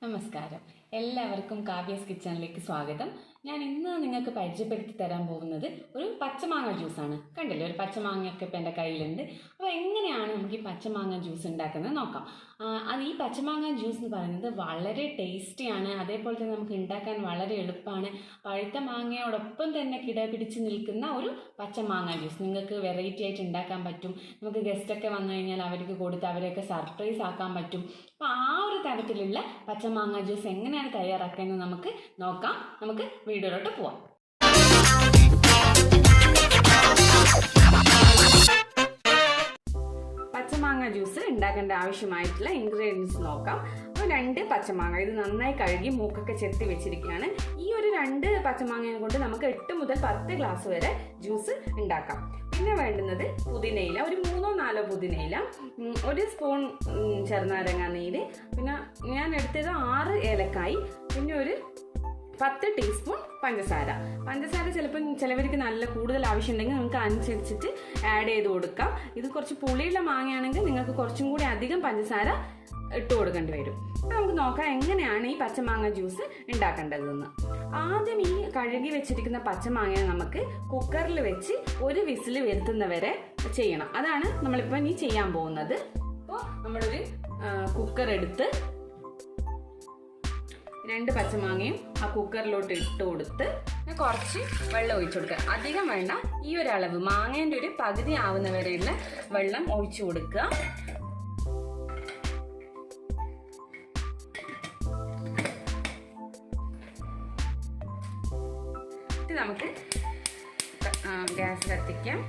നമസ്കാരം. എല്ലാവർക്കും കാവ്യാസ് കിച്ചണിലേക്ക് സ്വാഗതം. ഞാൻ ഇന്ന് നിങ്ങൾക്ക് പരിചയപ്പെടുത്തി തരാൻ പോകുന്നത് ഒരു പച്ചമാങ്ങ ജ്യൂസാണ്. കണ്ടില്ലേ, ഒരു പച്ചമാങ്ങയൊക്കെ ഇപ്പം എൻ്റെ കയ്യിലുണ്ട്. അപ്പോൾ എങ്ങനെയാണ് നമുക്ക് ഈ പച്ചമാങ്ങ ജ്യൂസ് ഉണ്ടാക്കുന്നത് നോക്കാം. ഈ പച്ചമാങ്ങ ജ്യൂസ് എന്ന് പറയുന്നത് വളരെ ടേസ്റ്റിയാണ്. അതേപോലെ തന്നെ നമുക്ക് ഉണ്ടാക്കാൻ വളരെ എളുപ്പമാണ്. പഴുത്ത മാങ്ങയോടൊപ്പം തന്നെ കിടപിടിച്ച് നിൽക്കുന്ന ഒരു പച്ചമാങ്ങ ജ്യൂസ് നിങ്ങൾക്ക് വെറൈറ്റി ആയിട്ട് ഉണ്ടാക്കാൻ പറ്റും. നമുക്ക് ഗസ്റ്റൊക്കെ വന്നു കഴിഞ്ഞാൽ അവർക്ക് കൊടുത്ത് അവരെയൊക്കെ സർപ്രൈസ് ആക്കാൻ പറ്റും. അപ്പോൾ ആ ഒരു തരത്തിലുള്ള പച്ചമാങ്ങ ജ്യൂസ് എങ്ങനെയാണ് തയ്യാറാക്കുന്നത് നമുക്ക് നോക്കാം. നമുക്ക് വീഡിയോയിലോട്ട് പോവാം. പച്ചമാങ്ങ ജ്യൂസ് ഉണ്ടാക്കേണ്ട ആവശ്യമായിട്ടുള്ള ഇൻഗ്രീഡിയൻസ് നോക്കാം. അപ്പോൾ 2 പച്ചമാങ്ങ, ഇത് നന്നായി കഴുകി മൂക്കൊക്കെ ചെത്തി വെച്ചിരിക്കുകയാണ്. ഈ ഒരു 2 പച്ചമാങ്ങയെ കൊണ്ട് നമുക്ക് 8 മുതൽ 10 ഗ്ലാസ് വരെ ജ്യൂസ് ഉണ്ടാക്കാം. പിന്നെ വേണ്ടുന്നത് പുതിനയില, ഒരു 3-4 പുതിനയില, 1 സ്പൂൺ ചെറുനാരങ്ങ നീര്, പിന്നെ ഞാൻ എടുത്തത് 6 ഏലക്കായി, പിന്നെ ഒരു 10 ടീസ്പൂൺ പഞ്ചസാര. ചിലപ്പോൾ ചിലവർക്ക് നല്ല കൂടുതൽ ആവശ്യമുണ്ടെങ്കിൽ നമുക്ക് അനുസരിച്ചിട്ട് ആഡ് ചെയ്ത് കൊടുക്കാം. ഇത് കുറച്ച് പുളിയുള്ള മാങ്ങയാണെങ്കിൽ നിങ്ങൾക്ക് കുറച്ചും കൂടി അധികം പഞ്ചസാര ഇട്ട് കൊടുക്കേണ്ടി വരും. അപ്പോൾ നമുക്ക് നോക്കാം എങ്ങനെയാണ് ഈ പച്ചമാങ്ങ ജ്യൂസ് ഉണ്ടാക്കേണ്ടതെന്ന്. ആദ്യം ഈ കഴുകി വെച്ചിരിക്കുന്ന പച്ചമാങ്ങയെ നമുക്ക് കുക്കറിൽ വെച്ച് ഒരു വിസിൽ വരുത്തുന്നവരെ ചെയ്യണം. അതാണ് നമ്മളിപ്പോൾ ഇനി ചെയ്യാൻ പോകുന്നത്. അപ്പോൾ നമ്മളൊരു കുക്കർ എടുത്ത് 2 പച്ചമാങ്ങയും ആ കുക്കറിലോട്ട് ഇട്ട് കൊടുത്ത് കുറച്ച് വെള്ളം ഒഴിച്ചു കൊടുക്കുക. അധികം വേണ്ട, ഈ ഒരു അളവ് മാങ്ങേൻ്റെ ഒരു പകുതി ആവുന്ന വരെയുള്ള വെള്ളം ഒഴിച്ചു കൊടുക്കുക. നമുക്ക് ഗ്യാസ് കത്തിക്കാം.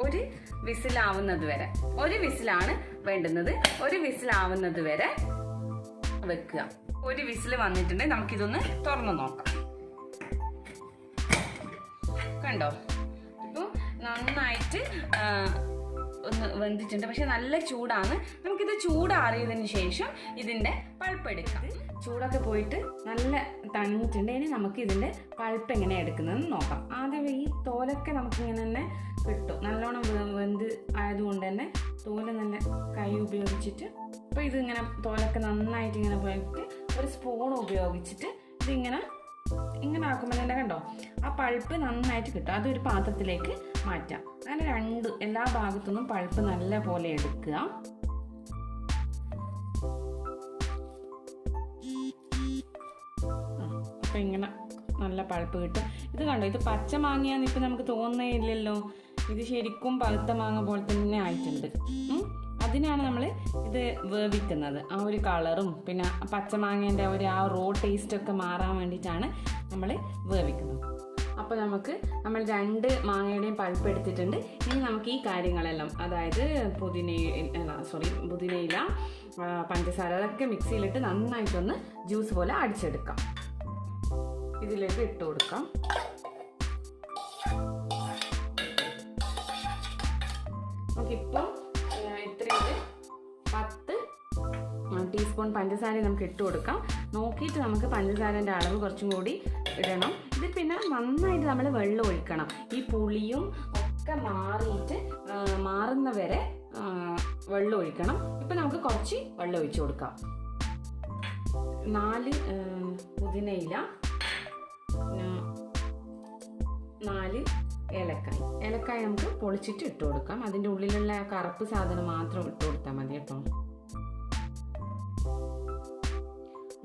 ഒരു വിസിലാവുന്നത് വരെ, ഒരു വിസിലാണ് വേണ്ടുന്നത്, ഒരു വിസിലാവുന്നത് വരെ വെക്കുക. ഒരു വിസിൽ വന്നിട്ടുണ്ടെങ്കിൽ നമുക്കിതൊന്ന് തുറന്നു നോക്കാം. കണ്ടോ, ഇപ്പോൾ നന്നായിട്ട് ഒന്ന് വെന്തിട്ടുണ്ട്. പക്ഷെ നല്ല ചൂടാണ്. നമുക്കിത് ചൂടാറിയതിന് ശേഷം ഇതിൻ്റെ പൾപ്പ് എടുക്കാം. ചൂടൊക്കെ പോയിട്ട് നല്ല തണിഞ്ഞിട്ടുണ്ട്. ഇനി നമുക്ക് ഇതിൻ്റെ പൾപ്പ് എങ്ങനെ എടുക്കുന്നതെന്ന് നോക്കാം. ആദ്യം ഈ തോലൊക്കെ നമുക്കിങ്ങനെ തന്നെ കിട്ടും. നല്ലോണം വെന്ത് ആയതുകൊണ്ട് തന്നെ തോല് നല്ല കൈ ഉപയോഗിച്ചിട്ട്, അപ്പോൾ ഇതിങ്ങനെ തോലൊക്കെ നന്നായിട്ട് ഇങ്ങനെ പോയിട്ട് ഒരു സ്പൂൺ ഉപയോഗിച്ചിട്ട് ഇതിങ്ങനെ ആക്കുമ്പോൾ തന്നെ കണ്ടോ ആ പൾപ്പ് നന്നായിട്ട് കിട്ടും. അതൊരു പാത്രത്തിലേക്ക് മാറ്റാം. അങ്ങനെ എല്ലാ ഭാഗത്തുനിന്നും പൾപ്പ് നല്ല പോലെ എടുക്കുക. അപ്പം ഇങ്ങനെ നല്ല പൾപ്പ് കിട്ടും. ഇത് കണ്ടോ, ഇത് പച്ച മാങ്ങയാന്ന് ഇപ്പം നമുക്ക് തോന്നുന്നേ ഇല്ലല്ലോ. ഇത് ശരിക്കും പഴുത്ത മാങ്ങ പോലെ തന്നെ ആയിട്ടുണ്ട്. അതിനാണ് നമ്മൾ ഇത് വേവിക്കുന്നത്. ആ ഒരു കളറും പിന്നെ പച്ചമാങ്ങേൻ്റെ ആ റോ ടേസ്റ്റൊക്കെ മാറാൻ വേണ്ടിയിട്ടാണ് നമ്മൾ വേവിക്കുന്നത്. അപ്പോൾ നമ്മൾ 2 മാങ്ങയുടെയും പൾപ്പ് എടുത്തിട്ടുണ്ട്. ഇനി നമുക്ക് ഈ കാര്യങ്ങളെല്ലാം, അതായത് പുതിനയില, പഞ്ചസാര, അതൊക്കെ മിക്സിയിലിട്ട് നന്നായിട്ടൊന്ന് ജ്യൂസ് പോലെ അടിച്ചെടുക്കാം. ഇതിലേക്ക് ഇട്ട് കൊടുക്കാം. നമുക്കിപ്പം ഇത്രയും 10 ടീസ്പൂൺ പഞ്ചസാര നമുക്ക് ഇട്ട് കൊടുക്കാം. നോക്കിയിട്ട് നമുക്ക് പഞ്ചസാരൻ്റെ അളവ് കുറച്ചും കൂടി ഇടണം. ഇത് പിന്നെ നന്നായിട്ട് നമ്മൾ വെള്ളം ഒഴിക്കണം. ഈ പുളിയും ഒക്കെ മാറുന്ന വരെ വെള്ളം ഒഴിക്കണം. ഇപ്പം നമുക്ക് കുറച്ച് വെള്ളം ഒഴിച്ചു കൊടുക്കാം. 4 പുതിനയില, 4 ഏലക്കായ നമുക്ക് പൊളിച്ചിട്ട് ഇട്ട് കൊടുക്കാം. അതിൻ്റെ ഉള്ളിലുള്ള ആ കറുപ്പ് സാധനം മാത്രം ഇട്ട് കൊടുത്താൽ മതി കേട്ടോ.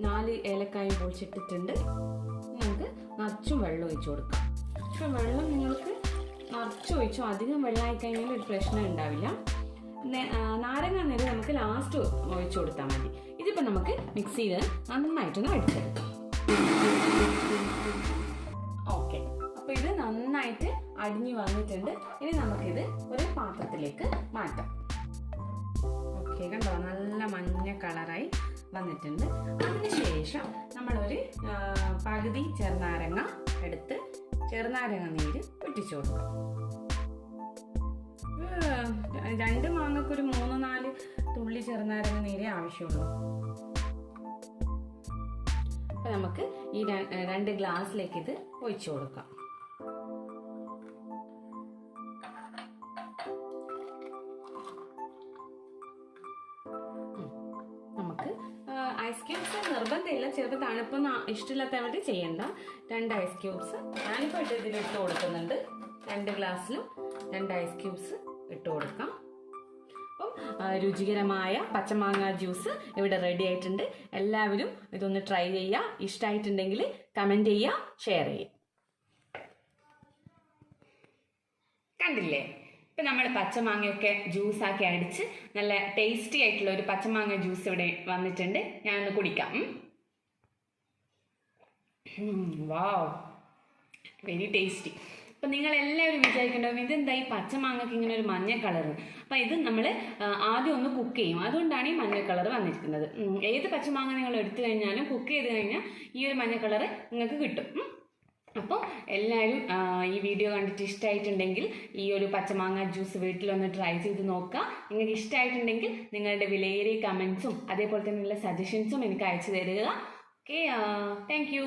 4 ഏലക്കായും പൊളിച്ചിട്ടിട്ടുണ്ട്. നമുക്ക് നിറച്ചും വെള്ളം ഒഴിച്ചു കൊടുക്കാം. പക്ഷെ വെള്ളം നിങ്ങൾക്ക് നിറച്ചൊഴിച്ചോ, അധികം വെള്ളമായി കഴിഞ്ഞാൽ ഒരു പ്രശ്നം ഉണ്ടാവില്ല. നാരങ്ങ നീര് നമുക്ക് ലാസ്റ്റ് ഒഴിച്ചു കൊടുത്താൽ മതി. ഇതിപ്പോൾ നമുക്ക് മിക്സിയിൽ നന്നായിട്ടൊന്ന് അടിച്ചെടുക്കാം. ഓക്കെ, അപ്പോൾ ഇത് നന്നായിട്ട് അടിഞ്ഞു വന്നിട്ടുണ്ട്. ഇനി നമുക്കിത് ഒരു പാത്രത്തിലേക്ക് മാറ്റാം. ഓക്കെ, കണ്ടോ, നല്ല മഞ്ഞ കളറായി വന്നിട്ടുണ്ട്. അതിനുശേഷം നമ്മളൊരു പകുതി ചെറുനാരങ്ങ എടുത്ത് ചെറുനാരങ്ങ നീര് ഒറ്റിച്ചു കൊടുക്കാം. 2 മാങ്ങക്കൊരു 3-4 തുള്ളി ചെറുനാരങ്ങ നീരേ ആവശ്യമുള്ളൂ. അപ്പം നമുക്ക് ഈ 2 ഗ്ലാസ്സിലേക്ക് ഇത് ഒഴിച്ചു കൊടുക്കാം. നമുക്ക് ഐസ് ക്യൂബ്സ് നിർബന്ധമില്ല, ചിലപ്പോൾ തണുപ്പൊന്നും ഇഷ്ടമില്ലാത്ത വേണ്ടി ചെയ്യണ്ട. 2 ഐസ് ക്യൂബ്സ് ഞാനിപ്പോൾ ഇതിലിട്ട് കൊടുക്കുന്നുണ്ട്. 2 ഗ്ലാസ്സിലും 2 ഐസ് ക്യൂബ്സ് ഇട്ട് കൊടുക്കാം. അപ്പം രുചികരമായ പച്ചമാങ്ങ ജ്യൂസ് ഇവിടെ റെഡി ആയിട്ടുണ്ട്. എല്ലാവരും ഇതൊന്ന് ട്രൈ ചെയ്യുക. ഇഷ്ടമായിട്ടുണ്ടെങ്കിൽ കമൻറ്റ് ചെയ്യുക, ഷെയർ ചെയ്യുക. കണ്ടില്ലേ, ഇപ്പം നമ്മൾ പച്ചമാങ്ങയൊക്കെ ജ്യൂസാക്കി അടിച്ച് നല്ല ടേസ്റ്റി ആയിട്ടുള്ള ഒരു പച്ചമാങ്ങ ജ്യൂസ് ഇവിടെ വന്നിട്ടുണ്ട്. ഞാനൊന്ന് കുടിക്കാം. വാവ്, വെരി ടേസ്റ്റി. അപ്പം നിങ്ങളെല്ലാവരും വിചാരിക്കേണ്ടത് ഇതെന്താ ഈ പച്ചമാങ്ങയ്ക്ക് ഇങ്ങനെ ഒരു മഞ്ഞ കളർ. അപ്പം ഇത് നമ്മൾ ആദ്യം ഒന്ന് കുക്ക് ചെയ്യും, അതുകൊണ്ടാണ് ഈ മഞ്ഞ കളർ വന്നിരിക്കുന്നത്. ഏത് പച്ചമാങ്ങ നിങ്ങൾ എടുത്തു കഴിഞ്ഞാലും കുക്ക് ചെയ്ത് കഴിഞ്ഞാൽ ഈ ഒരു മഞ്ഞ കളർ നിങ്ങൾക്ക് കിട്ടും. അപ്പോൾ എല്ലാവരും ഈ വീഡിയോ കണ്ടിട്ട് ഇഷ്ടമായിട്ടുണ്ടെങ്കിൽ ഈ ഒരു പച്ചമാങ്ങ ജ്യൂസ് വീട്ടിലൊന്ന് ട്രൈ ചെയ്ത് നോക്കുക. നിങ്ങൾക്ക് ഇഷ്ടമായിട്ടുണ്ടെങ്കിൽ നിങ്ങളുടെ വിലയേറിയ കമൻസും അതേപോലെ തന്നെയുള്ള സജഷൻസും എനിക്ക് അയച്ചു തരിക. Okay, thank you.